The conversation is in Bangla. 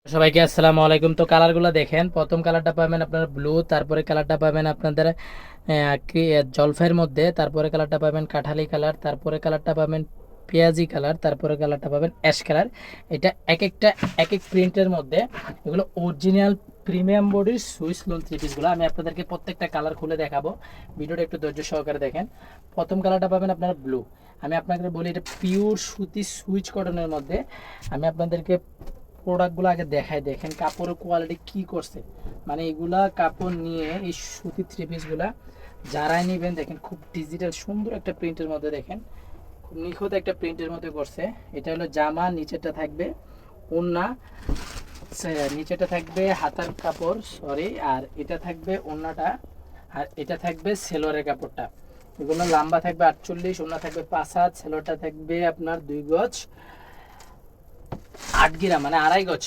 সবাইকে আসসালামু আলাইকুম। তো কালারগুলো দেখেন, প্রথম কালারটা পাবেন আপনার ব্লু, তারপরে কালারটা পাবেন আপনাদের জলফাইয়ের মধ্যে, তারপরে কালারটা পাবেন কাঠালি কালার, তারপরে কালারটা পাবেন পেঁয়াজি কালার, তারপরে কালারটা পাবেন অ্যাশ কালার। এটা একটা এক এক প্রিন্টের মধ্যে, এগুলো অরিজিনাল প্রিমিয়াম বডির সুইস লোন থ্রি পিসগুলো। আমি আপনাদেরকে প্রত্যেকটা কালার খুলে দেখাবো, ভিডিওটা একটু ধৈর্য সহকারে দেখেন। প্রথম কালারটা পাবেন আপনার ব্লু। আমি আপনাকে বলি এটা পিওর সুতি সুইচ কটনের মধ্যে। আমি আপনাদেরকে প্রোডাক্টগুলো আগে দেখায়, দেখেন কাপড়ের কোয়ালিটি কি করছে। মানে এগুলা কাপড় নিয়ে এই সুতি থ্রি পিসগুলা যারাই নেবেন, দেখেন খুব ডিজিটাল সুন্দর একটা প্রিন্টের মধ্যে, দেখেন খুব নিখুঁত একটা প্রিন্টের মধ্যে করছে। এটা হলো জামা, নিচেরটা থাকবে ওড়না, নিচেটা থাকবে হাতার কাপড় সরি, আর এটা থাকবে ওড়নাটা, আর এটা থাকবে সেলোয়ারের কাপড়টা। এগুলো লম্বা থাকবে 48, ওড়না থাকবে 5 হাত, সেলোয়ারটা থাকবে আপনার 2 গজ 8 গিরা মানে 2.5 গজ।